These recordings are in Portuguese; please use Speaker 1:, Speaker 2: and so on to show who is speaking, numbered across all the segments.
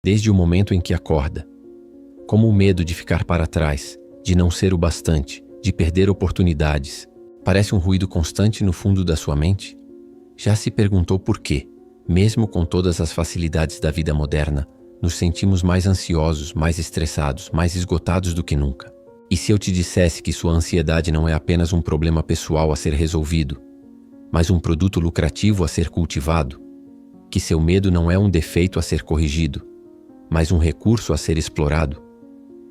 Speaker 1: desde o momento em que acorda. Como o medo de ficar para trás, de não ser o bastante, de perder oportunidades, parece um ruído constante no fundo da sua mente? Já se perguntou por quê, mesmo com todas as facilidades da vida moderna, nos sentimos mais ansiosos, mais estressados, mais esgotados do que nunca? E se eu te dissesse que sua ansiedade não é apenas um problema pessoal a ser resolvido, mas um produto lucrativo a ser cultivado? Que seu medo não é um defeito a ser corrigido, mas um recurso a ser explorado?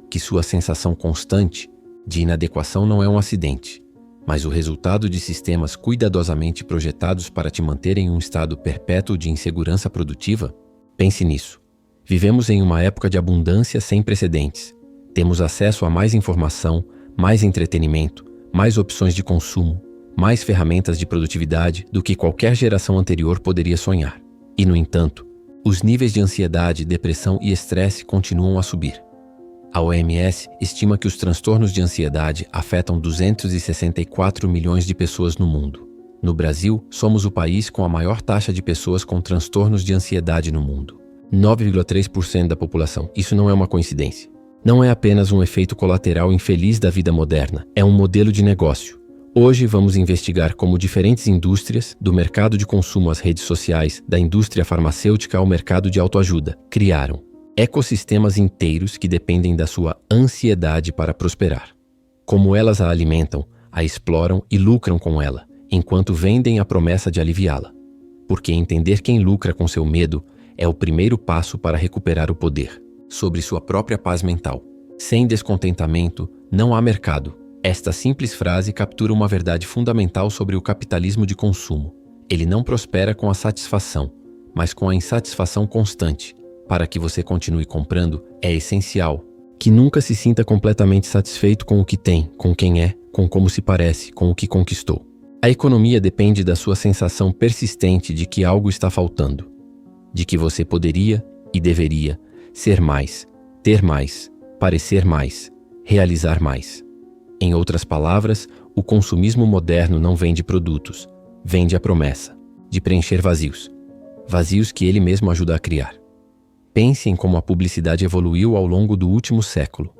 Speaker 1: Que sua sensação constante de inadequação não é um acidente, mas o resultado de sistemas cuidadosamente projetados para te manter em um estado perpétuo de insegurança produtiva? Pense nisso. Vivemos em uma época de abundância sem precedentes. Temos acesso a mais informação, mais entretenimento, mais opções de consumo, mais ferramentas de produtividade do que qualquer geração anterior poderia sonhar. E, no entanto, os níveis de ansiedade, depressão e estresse continuam a subir. A OMS estima que os transtornos de ansiedade afetam 264 milhões de pessoas no mundo. No Brasil, somos o país com a maior taxa de pessoas com transtornos de ansiedade no mundo. 9,3% da população. Isso não é uma coincidência. Não é apenas um efeito colateral infeliz da vida moderna, é um modelo de negócio. Hoje vamos investigar como diferentes indústrias, do mercado de consumo às redes sociais, da indústria farmacêutica ao mercado de autoajuda, criaram ecossistemas inteiros que dependem da sua ansiedade para prosperar. Como elas a alimentam, a exploram e lucram com ela, enquanto vendem a promessa de aliviá-la. Porque entender quem lucra com seu medo é o primeiro passo para recuperar o poder sobre sua própria paz mental. Sem descontentamento, não há mercado. Esta simples frase captura uma verdade fundamental sobre o capitalismo de consumo. Ele não prospera com a satisfação, mas com a insatisfação constante. Para que você continue comprando, é essencial que nunca se sinta completamente satisfeito com o que tem, com quem é, com como se parece, com o que conquistou. A economia depende da sua sensação persistente de que algo está faltando, de que você poderia e deveria ser mais, ter mais, parecer mais, realizar mais. Em outras palavras, o consumismo moderno não vende produtos, vende a promessa de preencher vazios, vazios que ele mesmo ajuda a criar. Pense em como a publicidade evoluiu ao longo do último século.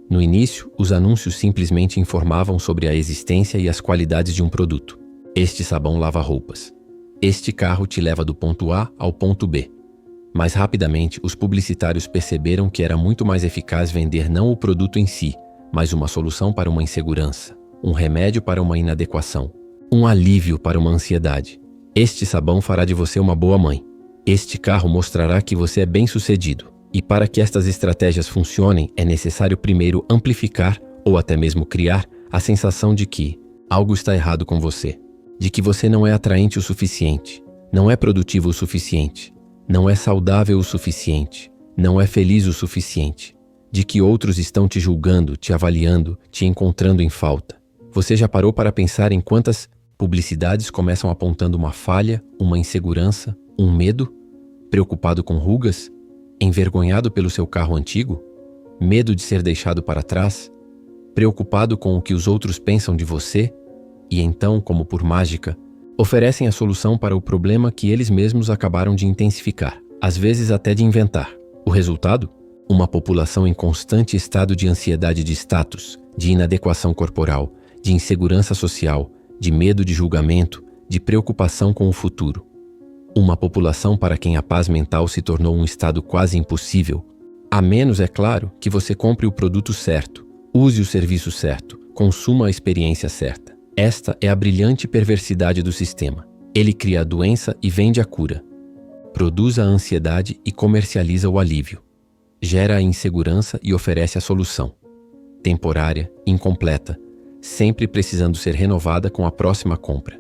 Speaker 1: No início, os anúncios simplesmente informavam sobre a existência e as qualidades de um produto. Este sabão lava roupas. Este carro te leva do ponto A ao ponto B. Mas rapidamente, os publicitários perceberam que era muito mais eficaz vender não o produto em si, mas uma solução para uma insegurança, um remédio para uma inadequação, um alívio para uma ansiedade. Este sabão fará de você uma boa mãe. Este carro mostrará que você é bem-sucedido. E para que estas estratégias funcionem, é necessário primeiro amplificar ou até mesmo criar a sensação de que algo está errado com você, de que você não é atraente o suficiente, não é produtivo o suficiente, não é saudável o suficiente, não é feliz o suficiente, de que outros estão te julgando, te avaliando, te encontrando em falta. Você já parou para pensar em quantas publicidades começam apontando uma falha, uma insegurança, um medo? Preocupado com rugas? Envergonhado pelo seu carro antigo? Medo de ser deixado para trás? Preocupado com o que os outros pensam de você? E então, como por mágica, oferecem a solução para o problema que eles mesmos acabaram de intensificar, às vezes até de inventar. O resultado? Uma população em constante estado de ansiedade de status, de inadequação corporal, de insegurança social, de medo de julgamento, de preocupação com o futuro. Uma população para quem a paz mental se tornou um estado quase impossível, a menos, é claro, que você compre o produto certo, use o serviço certo, consuma a experiência certa. Esta é a brilhante perversidade do sistema. Ele cria a doença e vende a cura. Produz a ansiedade e comercializa o alívio. Gera a insegurança e oferece a solução. Temporária, incompleta, sempre precisando ser renovada com a próxima compra.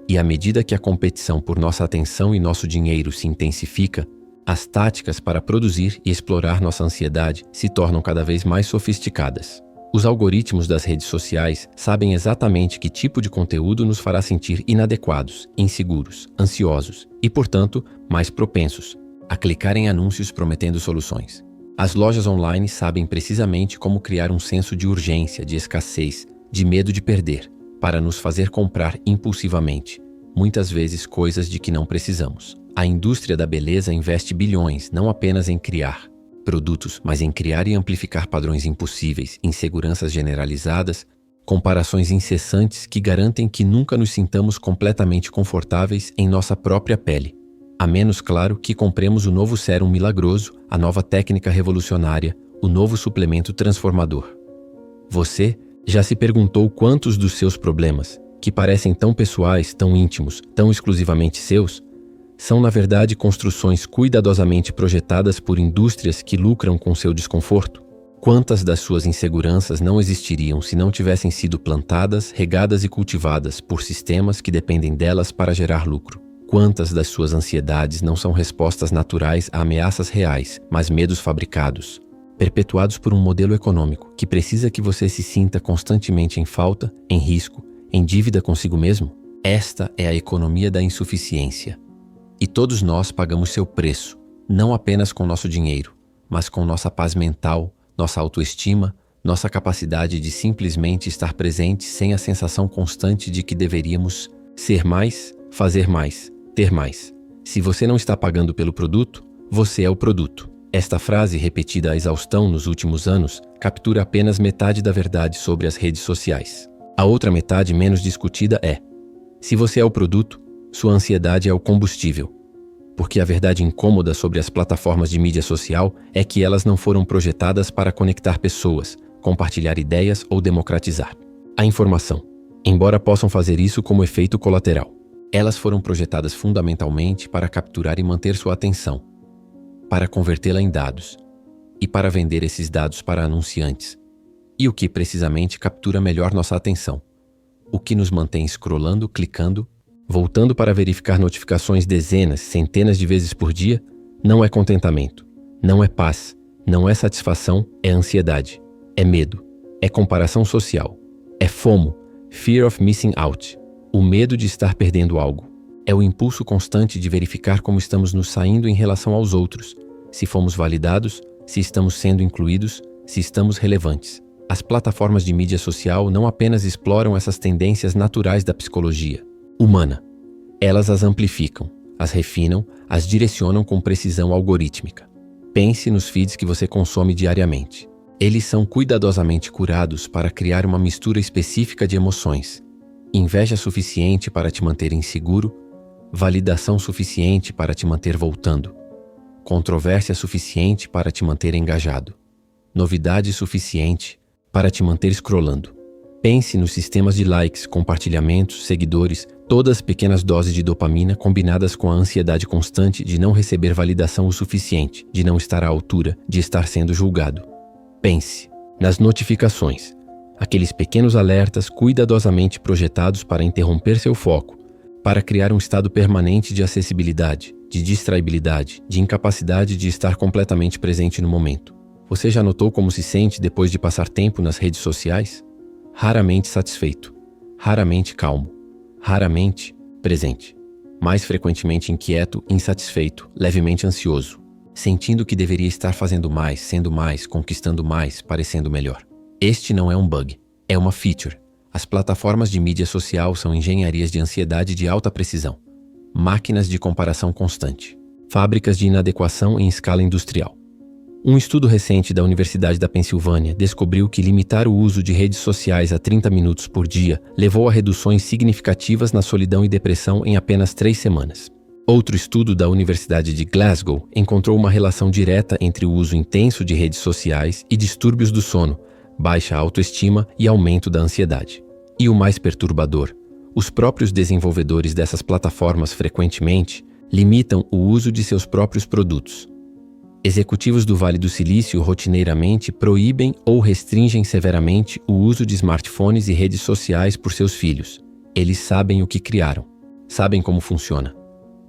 Speaker 1: E à medida que a competição por nossa atenção e nosso dinheiro se intensifica, as táticas para produzir e explorar nossa ansiedade se tornam cada vez mais sofisticadas. Os algoritmos das redes sociais sabem exatamente que tipo de conteúdo nos fará sentir inadequados, inseguros, ansiosos e, portanto, mais propensos a clicar em anúncios prometendo soluções. As lojas online sabem precisamente como criar um senso de urgência, de escassez, de medo de perder, para nos fazer comprar impulsivamente, muitas vezes coisas de que não precisamos. A indústria da beleza investe bilhões não apenas em criar produtos, mas em criar e amplificar padrões impossíveis, inseguranças generalizadas, comparações incessantes que garantem que nunca nos sintamos completamente confortáveis em nossa própria pele. A menos, claro, que compremos o novo sérum milagroso, a nova técnica revolucionária, o novo suplemento transformador. Você já se perguntou quantos dos seus problemas, que parecem tão pessoais, tão íntimos, tão exclusivamente seus, são na verdade construções cuidadosamente projetadas por indústrias que lucram com seu desconforto? Quantas das suas inseguranças não existiriam se não tivessem sido plantadas, regadas e cultivadas por sistemas que dependem delas para gerar lucro? Quantas das suas ansiedades não são respostas naturais a ameaças reais, mas medos fabricados, perpetuados por um modelo econômico que precisa que você se sinta constantemente em falta, em risco, em dívida consigo mesmo? Esta é a economia da insuficiência. E todos nós pagamos seu preço, não apenas com nosso dinheiro, mas com nossa paz mental, nossa autoestima, nossa capacidade de simplesmente estar presente sem a sensação constante de que deveríamos ser mais, fazer mais, ter mais. Se você não está pagando pelo produto, você é o produto. Esta frase, repetida à exaustão nos últimos anos, captura apenas metade da verdade sobre as redes sociais. A outra metade menos discutida é: se você é o produto, sua ansiedade é o combustível. Porque a verdade incômoda sobre as plataformas de mídia social é que elas não foram projetadas para conectar pessoas, compartilhar ideias ou democratizar a informação, embora possam fazer isso como efeito colateral. Elas foram projetadas fundamentalmente para capturar e manter sua atenção, para convertê-la em dados, e para vender esses dados para anunciantes. E o que precisamente captura melhor nossa atenção? O que nos mantém scrollando, clicando, voltando para verificar notificações dezenas, centenas de vezes por dia? Não é contentamento, não é paz, não é satisfação, é ansiedade, é medo, é comparação social, é FOMO, Fear of Missing Out, o medo de estar perdendo algo. É o impulso constante de verificar como estamos nos saindo em relação aos outros, se fomos validados, se estamos sendo incluídos, se estamos relevantes. As plataformas de mídia social não apenas exploram essas tendências naturais da psicologia humana. Elas as amplificam, as refinam, as direcionam com precisão algorítmica. Pense nos feeds que você consome diariamente. Eles são cuidadosamente curados para criar uma mistura específica de emoções. Inveja suficiente para te manter inseguro, validação suficiente para te manter voltando, controvérsia suficiente para te manter engajado, novidade suficiente para te manter scrollando. Pense nos sistemas de likes, compartilhamentos, seguidores, todas pequenas doses de dopamina combinadas com a ansiedade constante de não receber validação o suficiente, de não estar à altura, de estar sendo julgado. Pense nas notificações, aqueles pequenos alertas cuidadosamente projetados para interromper seu foco, para criar um estado permanente de acessibilidade, de distraibilidade, de incapacidade de estar completamente presente no momento. Você já notou como se sente depois de passar tempo nas redes sociais? Raramente satisfeito, raramente calmo, raramente presente, mais frequentemente inquieto, insatisfeito, levemente ansioso, sentindo que deveria estar fazendo mais, sendo mais, conquistando mais, parecendo melhor. Este não é um bug, é uma feature. As plataformas de mídia social são engenharias de ansiedade de alta precisão, máquinas de comparação constante, fábricas de inadequação em escala industrial. Um estudo recente da Universidade da Pensilvânia descobriu que limitar o uso de redes sociais a 30 minutos por dia levou a reduções significativas na solidão e depressão em apenas 3 semanas. Outro estudo da Universidade de Glasgow encontrou uma relação direta entre o uso intenso de redes sociais e distúrbios do sono, baixa autoestima e aumento da ansiedade. E o mais perturbador, os próprios desenvolvedores dessas plataformas frequentemente limitam o uso de seus próprios produtos. Executivos do Vale do Silício rotineiramente proíbem ou restringem severamente o uso de smartphones e redes sociais por seus filhos. Eles sabem o que criaram, sabem como funciona,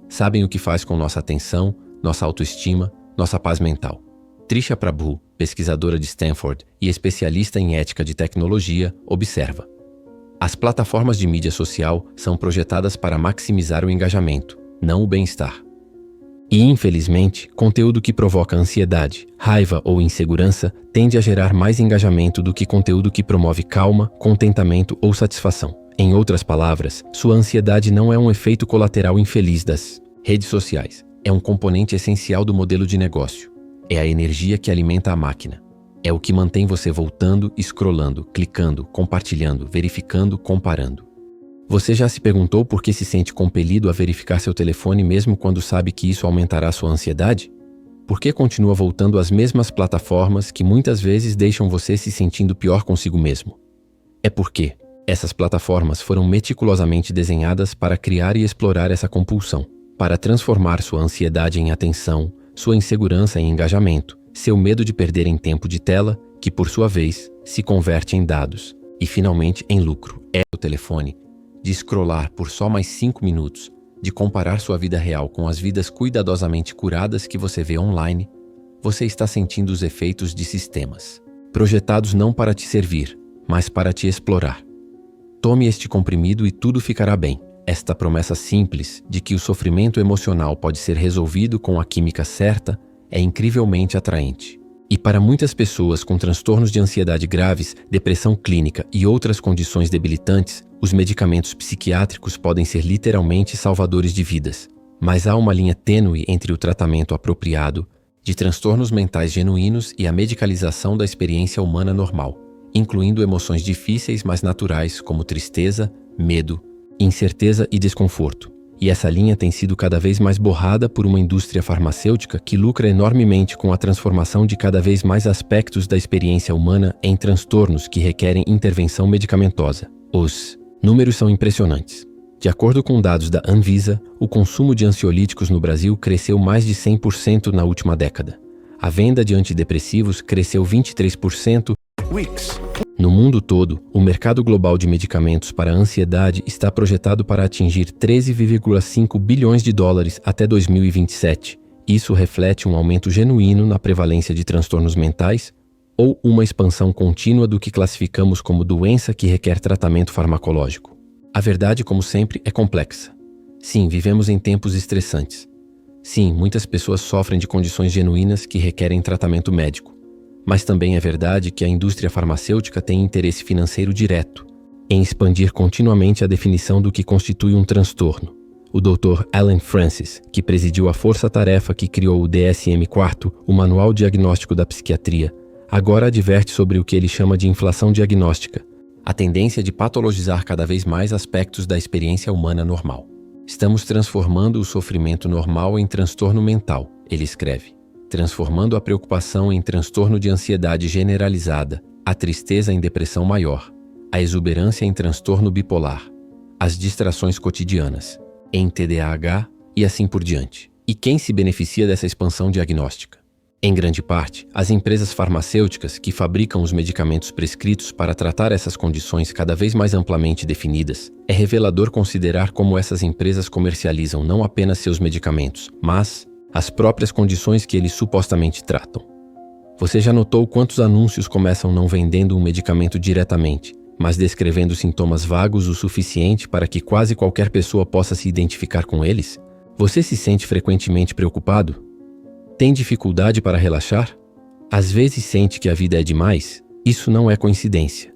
Speaker 1: sabem o que faz com nossa atenção, nossa autoestima, nossa paz mental. Trisha Prabhu, pesquisadora de Stanford e especialista em ética de tecnologia, observa: as plataformas de mídia social são projetadas para maximizar o engajamento, não o bem-estar. E, infelizmente, conteúdo que provoca ansiedade, raiva ou insegurança tende a gerar mais engajamento do que conteúdo que promove calma, contentamento ou satisfação. Em outras palavras, sua ansiedade não é um efeito colateral infeliz das Redes sociais é um componente essencial do modelo de negócio. É a energia que alimenta a máquina. É o que mantém você voltando, scrollando, clicando, compartilhando, verificando, comparando. Você já se perguntou por que se sente compelido a verificar seu telefone mesmo quando sabe que isso aumentará sua ansiedade? Por que continua voltando às mesmas plataformas que muitas vezes deixam você se sentindo pior consigo mesmo? É porque essas plataformas foram meticulosamente desenhadas para criar e explorar essa compulsão, para transformar sua ansiedade em atenção, sua insegurança em engajamento, seu medo de perder em tempo de tela, que por sua vez se converte em dados e finalmente em lucro. É o telefone, de scrollar por só mais 5 minutos, de comparar sua vida real com as vidas cuidadosamente curadas que você vê online, você está sentindo os efeitos de sistemas, projetados não para te servir, mas para te explorar. Tome este comprimido e tudo ficará bem. Esta promessa simples de que o sofrimento emocional pode ser resolvido com a química certa é incrivelmente atraente. E para muitas pessoas com transtornos de ansiedade graves, depressão clínica e outras condições debilitantes, os medicamentos psiquiátricos podem ser literalmente salvadores de vidas. Mas há uma linha tênue entre o tratamento apropriado de transtornos mentais genuínos e a medicalização da experiência humana normal, incluindo emoções difíceis mas naturais como tristeza, medo, incerteza e desconforto. E essa linha tem sido cada vez mais borrada por uma indústria farmacêutica que lucra enormemente com a transformação de cada vez mais aspectos da experiência humana em transtornos que requerem intervenção medicamentosa. Os números são impressionantes. De acordo com dados da Anvisa, o consumo de ansiolíticos no Brasil cresceu mais de 100% na última década. A venda de antidepressivos cresceu 23%. No mundo todo, o mercado global de medicamentos para a ansiedade está projetado para atingir 13,5 bilhões de dólares até 2027. Isso reflete um aumento genuíno na prevalência de transtornos mentais ou uma expansão contínua do que classificamos como doença que requer tratamento farmacológico. A verdade, como sempre, é complexa. Sim, vivemos em tempos estressantes. Sim, muitas pessoas sofrem de condições genuínas que requerem tratamento médico. Mas também é verdade que a indústria farmacêutica tem interesse financeiro direto em expandir continuamente a definição do que constitui um transtorno. O Dr. Allen Francis, que presidiu a força-tarefa que criou o DSM-4, o Manual Diagnóstico da Psiquiatria, agora adverte sobre o que ele chama de inflação diagnóstica, a tendência de patologizar cada vez mais aspectos da experiência humana normal. Estamos transformando o sofrimento normal em transtorno mental, ele escreve, transformando a preocupação em transtorno de ansiedade generalizada, a tristeza em depressão maior, a exuberância em transtorno bipolar, as distrações cotidianas, em TDAH e assim por diante. E quem se beneficia dessa expansão diagnóstica? Em grande parte, as empresas farmacêuticas que fabricam os medicamentos prescritos para tratar essas condições cada vez mais amplamente definidas. É revelador considerar como essas empresas comercializam não apenas seus medicamentos, mas as próprias condições que eles supostamente tratam. Você já notou quantos anúncios começam não vendendo um medicamento diretamente, mas descrevendo sintomas vagos o suficiente para que quase qualquer pessoa possa se identificar com eles? Você se sente frequentemente preocupado? Tem dificuldade para relaxar? Às vezes sente que a vida é demais? Isso não é coincidência.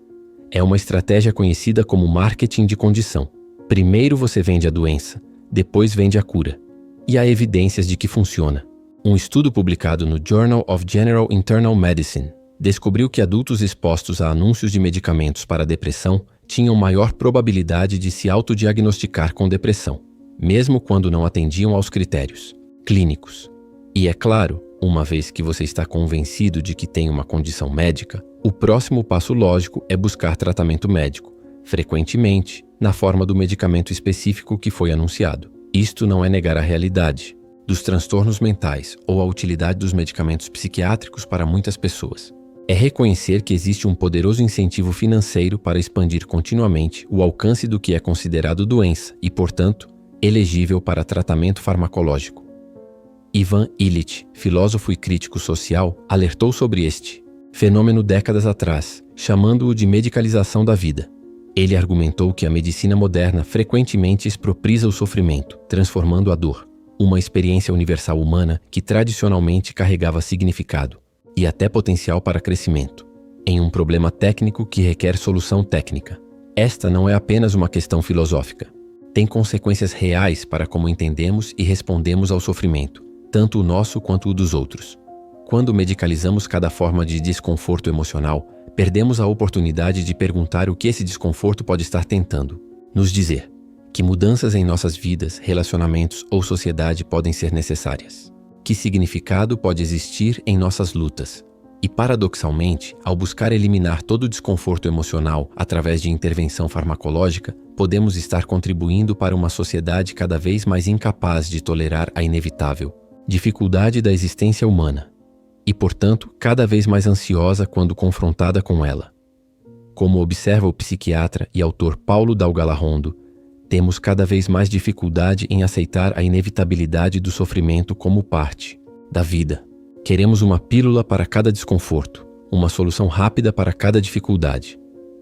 Speaker 1: É uma estratégia conhecida como marketing de condição. Primeiro você vende a doença, depois vende a cura. E há evidências de que funciona. Um estudo publicado no Journal of General Internal Medicine descobriu que adultos expostos a anúncios de medicamentos para depressão tinham maior probabilidade de se autodiagnosticar com depressão, mesmo quando não atendiam aos critérios clínicos. E é claro, uma vez que você está convencido de que tem uma condição médica, o próximo passo lógico é buscar tratamento médico, frequentemente na forma do medicamento específico que foi anunciado. Isto não é negar a realidade dos transtornos mentais ou a utilidade dos medicamentos psiquiátricos para muitas pessoas. É reconhecer que existe um poderoso incentivo financeiro para expandir continuamente o alcance do que é considerado doença e, portanto, elegível para tratamento farmacológico. Ivan Illich, filósofo e crítico social, alertou sobre este fenômeno décadas atrás, chamando-o de medicalização da vida. Ele argumentou que a medicina moderna frequentemente expropriza o sofrimento, transformando a dor, uma experiência universal humana que tradicionalmente carregava significado e até potencial para crescimento, em um problema técnico que requer solução técnica. Esta não é apenas uma questão filosófica. tem consequências reais para como entendemos e respondemos ao sofrimento, tanto o nosso quanto o dos outros. Quando medicalizamos cada forma de desconforto emocional, perdemos a oportunidade de perguntar o que esse desconforto pode estar tentando nos dizer. Que mudanças em nossas vidas, relacionamentos ou sociedade podem ser necessárias. Que significado pode existir em nossas lutas. E paradoxalmente, ao buscar eliminar todo o desconforto emocional através de intervenção farmacológica, podemos estar contribuindo para uma sociedade cada vez mais incapaz de tolerar a inevitável dificuldade da existência humana. E, portanto, cada vez mais ansiosa quando confrontada com ela. Como observa o psiquiatra e autor Paulo Dalgalarrondo, temos cada vez mais dificuldade em aceitar a inevitabilidade do sofrimento como parte da vida. Queremos uma pílula para cada desconforto, uma solução rápida para cada dificuldade.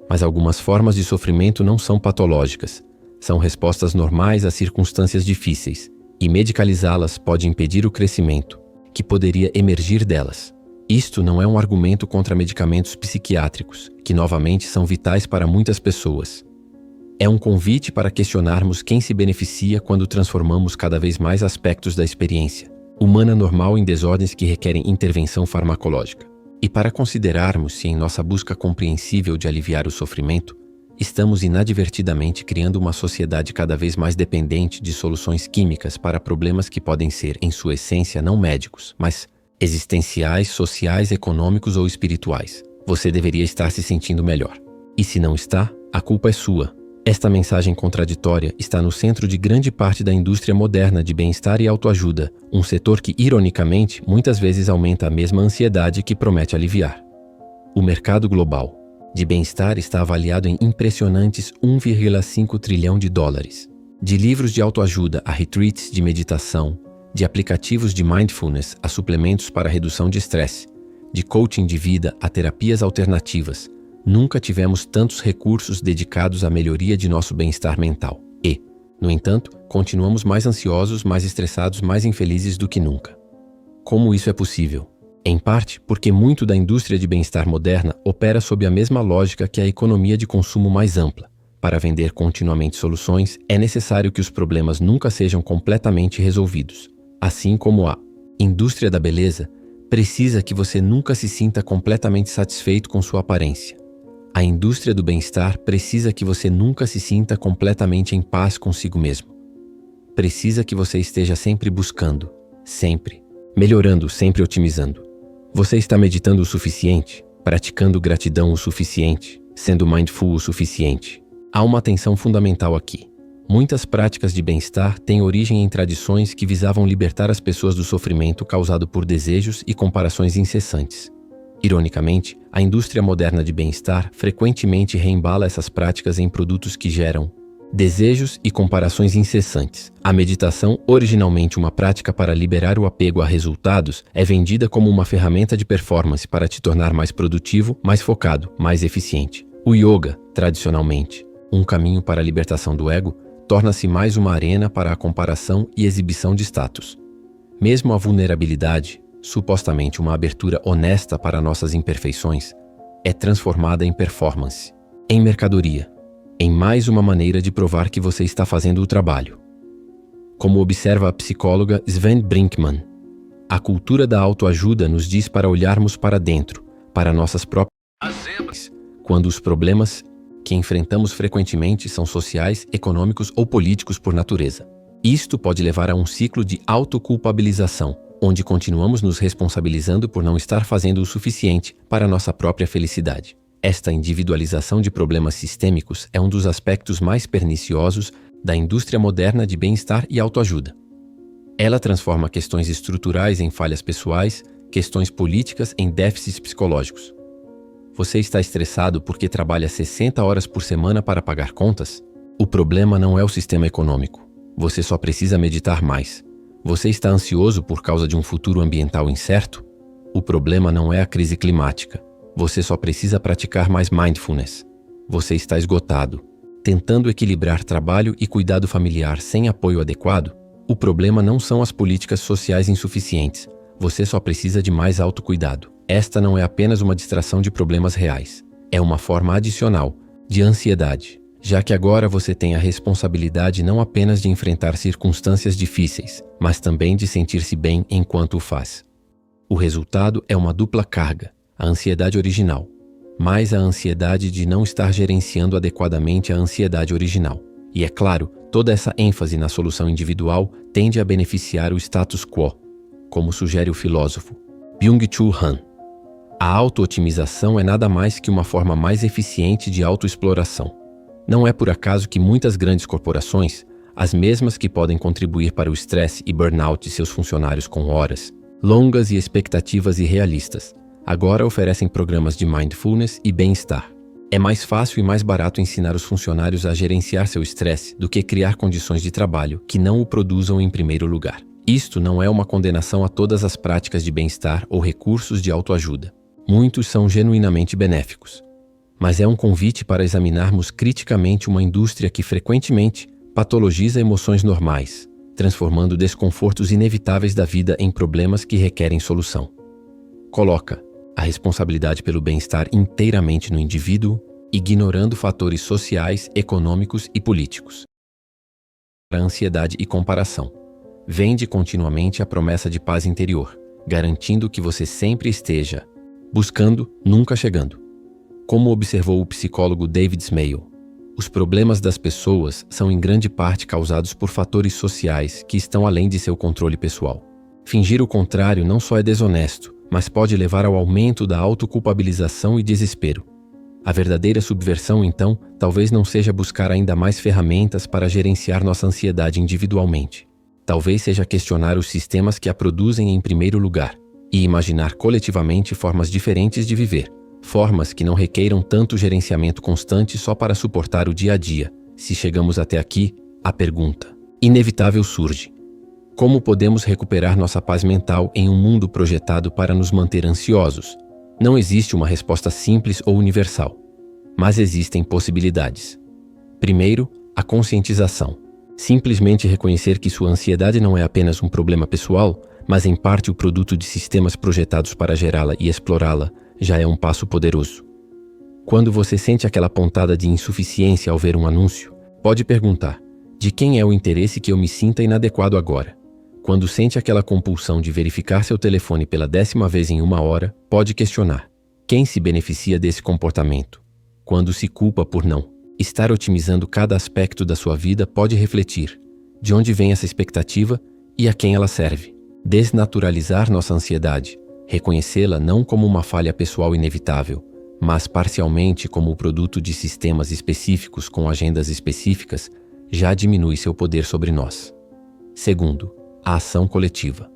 Speaker 1: Mas algumas formas de sofrimento não são patológicas, são respostas normais a circunstâncias difíceis, e medicalizá-las pode impedir o crescimento que poderia emergir delas. Isto não é um argumento contra medicamentos psiquiátricos, que novamente são vitais para muitas pessoas. É um convite para questionarmos quem se beneficia quando transformamos cada vez mais aspectos da experiência humana normal em desordens que requerem intervenção farmacológica. E para considerarmos se em nossa busca compreensível de aliviar o sofrimento, estamos inadvertidamente criando uma sociedade cada vez mais dependente de soluções químicas para problemas que podem ser, em sua essência, não médicos, mas existenciais, sociais, econômicos ou espirituais. Você deveria estar se sentindo melhor. E se não está, a culpa é sua. Esta mensagem contraditória está no centro de grande parte da indústria moderna de bem-estar e autoajuda, um setor que, ironicamente, muitas vezes aumenta a mesma ansiedade que promete aliviar. O mercado global de bem-estar está avaliado em impressionantes 1,5 trilhão de dólares. De livros de autoajuda a retreats de meditação, de aplicativos de mindfulness a suplementos para redução de estresse, de coaching de vida a terapias alternativas, nunca tivemos tantos recursos dedicados à melhoria de nosso bem-estar mental. E, no entanto, continuamos mais ansiosos, mais estressados, mais infelizes do que nunca. Como isso é possível? Em parte, porque muito da indústria de bem-estar moderna opera sob a mesma lógica que a economia de consumo mais ampla. Para vender continuamente soluções, é necessário que os problemas nunca sejam completamente resolvidos. Assim como a indústria da beleza precisa que você nunca se sinta completamente satisfeito com sua aparência. A indústria do bem-estar precisa que você nunca se sinta completamente em paz consigo mesmo. Precisa que você esteja sempre buscando, sempre melhorando, sempre otimizando. Você está meditando o suficiente? Praticando gratidão o suficiente? Sendo mindful o suficiente? Há uma tensão fundamental aqui. Muitas práticas de bem-estar têm origem em tradições que visavam libertar as pessoas do sofrimento causado por desejos e comparações incessantes. Ironicamente, a indústria moderna de bem-estar frequentemente reembala essas práticas em produtos que geram desejos e comparações incessantes. A meditação, originalmente uma prática para liberar o apego a resultados, é vendida como uma ferramenta de performance para te tornar mais produtivo, mais focado, mais eficiente. O yoga, tradicionalmente, um caminho para a libertação do ego, torna-se mais uma arena para a comparação e exibição de status. Mesmo a vulnerabilidade, supostamente uma abertura honesta para nossas imperfeições, é transformada em performance, em mercadoria, em mais uma maneira de provar que você está fazendo o trabalho. Como observa a psicóloga Sven Brinkmann, a cultura da autoajuda nos diz para olharmos para dentro, para nossas próprias, quando os problemas que enfrentamos frequentemente são sociais, econômicos ou políticos por natureza. Isto pode levar a um ciclo de autoculpabilização, onde continuamos nos responsabilizando por não estar fazendo o suficiente para nossa própria felicidade. Esta individualização de problemas sistêmicos é um dos aspectos mais perniciosos da indústria moderna de bem-estar e autoajuda. Ela transforma questões estruturais em falhas pessoais, questões políticas em déficits psicológicos. Você está estressado porque trabalha 60 horas por semana para pagar contas? O problema não é o sistema econômico. Você só precisa meditar mais. Você está ansioso por causa de um futuro ambiental incerto? O problema não é a crise climática. Você só precisa praticar mais mindfulness. Você está esgotado, tentando equilibrar trabalho e cuidado familiar sem apoio adequado? O problema não são as políticas sociais insuficientes. Você só precisa de mais autocuidado. Esta não é apenas uma distração de problemas reais. É uma forma adicional de ansiedade, já que agora você tem a responsabilidade não apenas de enfrentar circunstâncias difíceis, mas também de sentir-se bem enquanto o faz. O resultado é uma dupla carga, a ansiedade original, mais a ansiedade de não estar gerenciando adequadamente a ansiedade original. E é claro, toda essa ênfase na solução individual tende a beneficiar o status quo, como sugere o filósofo Byung-Chul Han. A auto-otimização é nada mais que uma forma mais eficiente de autoexploração. Não é por acaso que muitas grandes corporações, as mesmas que podem contribuir para o estresse e burnout de seus funcionários com horas longas e expectativas irrealistas, agora oferecem programas de mindfulness e bem-estar. É mais fácil e mais barato ensinar os funcionários a gerenciar seu estresse do que criar condições de trabalho que não o produzam em primeiro lugar. Isto não é uma condenação a todas as práticas de bem-estar ou recursos de autoajuda. Muitos são genuinamente benéficos. Mas é um convite para examinarmos criticamente uma indústria que frequentemente patologiza emoções normais, transformando desconfortos inevitáveis da vida em problemas que requerem solução. Coloca a responsabilidade pelo bem-estar inteiramente no indivíduo, ignorando fatores sociais, econômicos e políticos. A ansiedade e comparação. Vende continuamente a promessa de paz interior, garantindo que você sempre esteja buscando, nunca chegando. Como observou o psicólogo David Smale, os problemas das pessoas são em grande parte causados por fatores sociais que estão além de seu controle pessoal. Fingir o contrário não só é desonesto, mas pode levar ao aumento da autoculpabilização e desespero. A verdadeira subversão, então, talvez não seja buscar ainda mais ferramentas para gerenciar nossa ansiedade individualmente. Talvez seja questionar os sistemas que a produzem em primeiro lugar e imaginar coletivamente formas diferentes de viver. Formas que não requeiram tanto gerenciamento constante só para suportar o dia a dia. Se chegamos até aqui, a pergunta inevitável surge: como podemos recuperar nossa paz mental em um mundo projetado para nos manter ansiosos? Não existe uma resposta simples ou universal, mas existem possibilidades. Primeiro, a conscientização. Simplesmente reconhecer que sua ansiedade não é apenas um problema pessoal, mas em parte o produto de sistemas projetados para gerá-la e explorá-la, já é um passo poderoso. Quando você sente aquela pontada de insuficiência ao ver um anúncio, pode perguntar: de quem é o interesse que eu me sinta inadequado agora? Quando sente aquela compulsão de verificar seu telefone pela 10ª vez em uma hora, pode questionar: quem se beneficia desse comportamento? Quando se culpa por não estar otimizando cada aspecto da sua vida, pode refletir: de onde vem essa expectativa e a quem ela serve? Desnaturalizar nossa ansiedade. Reconhecê-la não como uma falha pessoal inevitável, mas parcialmente como o produto de sistemas específicos com agendas específicas, já diminui seu poder sobre nós. Segundo, a ação coletiva.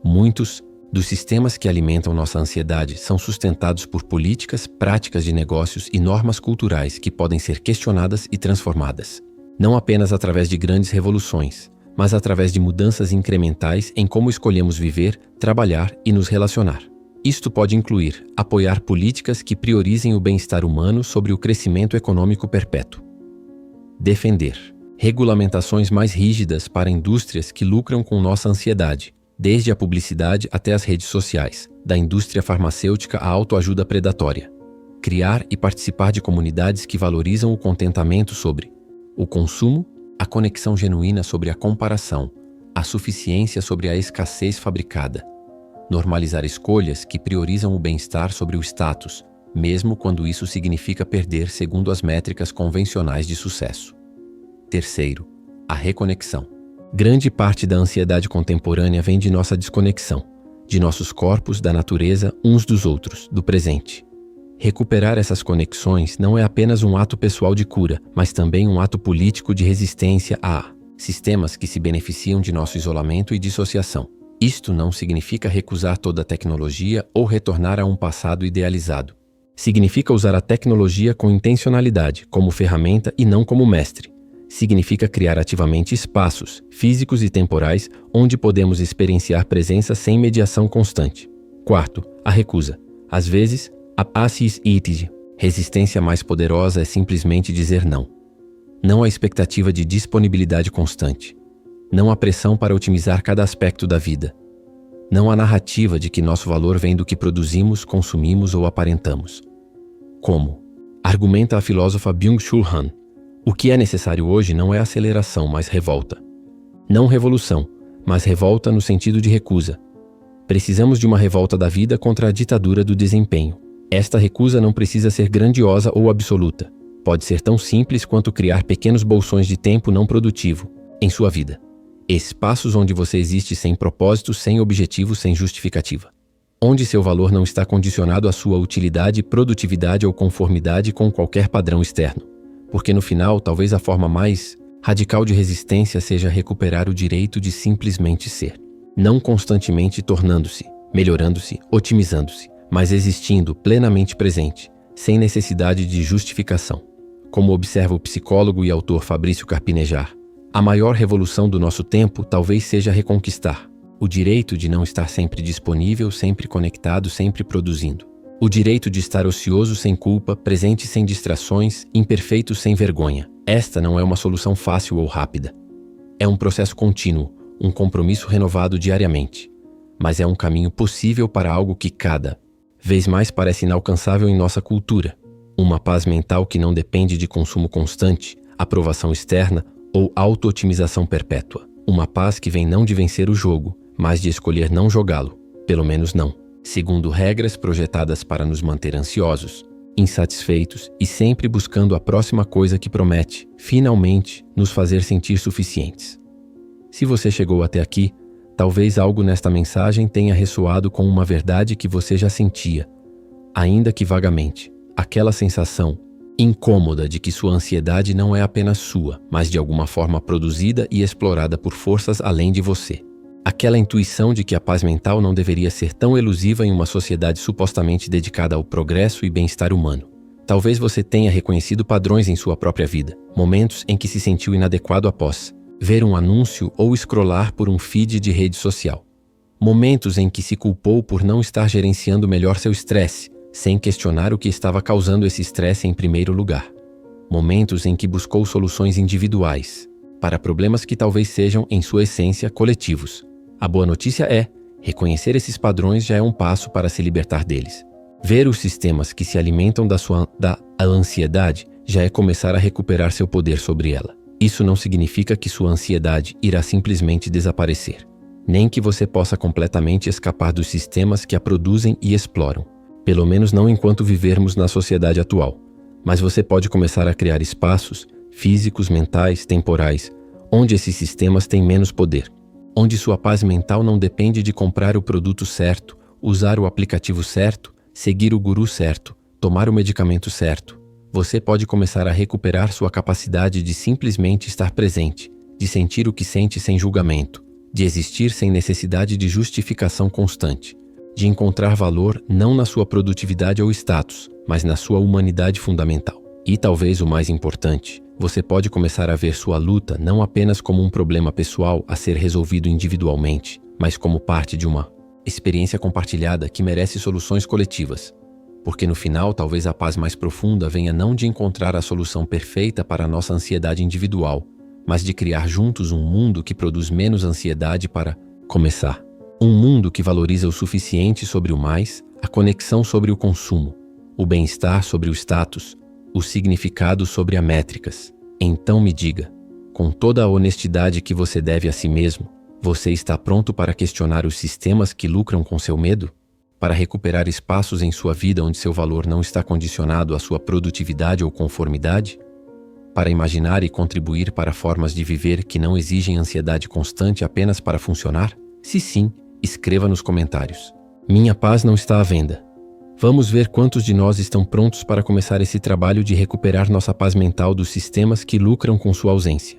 Speaker 1: Muitos dos sistemas que alimentam nossa ansiedade são sustentados por políticas, práticas de negócios e normas culturais que podem ser questionadas e transformadas, não apenas através de grandes revoluções, mas através de mudanças incrementais em como escolhemos viver, trabalhar e nos relacionar. Isto pode incluir apoiar políticas que priorizem o bem-estar humano sobre o crescimento econômico perpétuo. Defender regulamentações mais rígidas para indústrias que lucram com nossa ansiedade, desde a publicidade até as redes sociais, da indústria farmacêutica à autoajuda predatória. Criar e participar de comunidades que valorizam o contentamento sobre o consumo, a conexão genuína sobre a comparação, a suficiência sobre a escassez fabricada. Normalizar escolhas que priorizam o bem-estar sobre o status, mesmo quando isso significa perder segundo as métricas convencionais de sucesso. Terceiro, a reconexão. Grande parte da ansiedade contemporânea vem de nossa desconexão, de nossos corpos, da natureza, uns dos outros, do presente. Recuperar essas conexões não é apenas um ato pessoal de cura, mas também um ato político de resistência a sistemas que se beneficiam de nosso isolamento e dissociação. Isto não significa recusar toda a tecnologia ou retornar a um passado idealizado. Significa usar a tecnologia com intencionalidade, como ferramenta e não como mestre. Significa criar ativamente espaços, físicos e temporais, onde podemos experienciar presença sem mediação constante. Quarto, a recusa. Às vezes, a passive resistência mais poderosa é simplesmente dizer não. Não há expectativa de disponibilidade constante. Não há pressão para otimizar cada aspecto da vida. Não há narrativa de que nosso valor vem do que produzimos, consumimos ou aparentamos. Como argumenta a filósofa Byung-Chul Han, O que é necessário hoje não é aceleração, mas revolta. Não revolução, mas revolta no sentido de recusa. Precisamos de uma revolta da vida contra a ditadura do desempenho. Esta recusa não precisa ser grandiosa ou absoluta. Pode ser tão simples quanto criar pequenos bolsões de tempo não produtivo em sua vida. Espaços onde você existe sem propósito, sem objetivo, sem justificativa. Onde seu valor não está condicionado à sua utilidade, produtividade ou conformidade com qualquer padrão externo. Porque no final, talvez a forma mais radical de resistência seja recuperar o direito de simplesmente ser. Não constantemente tornando-se, melhorando-se, otimizando-se, mas existindo plenamente presente, sem necessidade de justificação. Como observa o psicólogo e autor Fabrício Carpinejar, a maior revolução do nosso tempo talvez seja reconquistar o direito de não estar sempre disponível, sempre conectado, sempre produzindo. O direito de estar ocioso sem culpa, presente sem distrações, imperfeito sem vergonha. Esta não é uma solução fácil ou rápida. É um processo contínuo, um compromisso renovado diariamente. Mas é um caminho possível para algo que cada vez mais parece inalcançável em nossa cultura. Uma paz mental que não depende de consumo constante, aprovação externa ou auto-otimização perpétua. Uma paz que vem não de vencer o jogo, mas de escolher não jogá-lo, pelo menos não, segundo regras projetadas para nos manter ansiosos, insatisfeitos e sempre buscando a próxima coisa que promete, finalmente, nos fazer sentir suficientes. Se você chegou até aqui, talvez algo nesta mensagem tenha ressoado com uma verdade que você já sentia, ainda que vagamente, aquela sensação incômoda de que sua ansiedade não é apenas sua, mas de alguma forma produzida e explorada por forças além de você. Aquela intuição de que a paz mental não deveria ser tão elusiva em uma sociedade supostamente dedicada ao progresso e bem-estar humano. Talvez você tenha reconhecido padrões em sua própria vida, momentos em que se sentiu inadequado após ver um anúncio ou scrollar por um feed de rede social. Momentos em que se culpou por não estar gerenciando melhor seu estresse, sem questionar o que estava causando esse estresse em primeiro lugar. Momentos em que buscou soluções individuais para problemas que talvez sejam, em sua essência, coletivos. A boa notícia é, reconhecer esses padrões já é um passo para se libertar deles. Ver os sistemas que se alimentam da ansiedade já é começar a recuperar seu poder sobre ela. Isso não significa que sua ansiedade irá simplesmente desaparecer, nem que você possa completamente escapar dos sistemas que a produzem e exploram. Pelo menos não enquanto vivermos na sociedade atual. Mas você pode começar a criar espaços, físicos, mentais, temporais, onde esses sistemas têm menos poder. Onde sua paz mental não depende de comprar o produto certo, usar o aplicativo certo, seguir o guru certo, tomar o medicamento certo. Você pode começar a recuperar sua capacidade de simplesmente estar presente, de sentir o que sente sem julgamento, de existir sem necessidade de justificação constante, de encontrar valor não na sua produtividade ou status, mas na sua humanidade fundamental. E talvez o mais importante, você pode começar a ver sua luta não apenas como um problema pessoal a ser resolvido individualmente, mas como parte de uma experiência compartilhada que merece soluções coletivas. Porque no final, talvez a paz mais profunda venha não de encontrar a solução perfeita para a nossa ansiedade individual, mas de criar juntos um mundo que produz menos ansiedade para começar. Um mundo que valoriza o suficiente sobre o mais, a conexão sobre o consumo, o bem-estar sobre o status, o significado sobre as métricas. Então me diga, com toda a honestidade que você deve a si mesmo, você está pronto para questionar os sistemas que lucram com seu medo? Para recuperar espaços em sua vida onde seu valor não está condicionado à sua produtividade ou conformidade? Para imaginar e contribuir para formas de viver que não exigem ansiedade constante apenas para funcionar? Se sim, escreva nos comentários. Minha paz não está à venda. Vamos ver quantos de nós estão prontos para começar esse trabalho de recuperar nossa paz mental dos sistemas que lucram com sua ausência.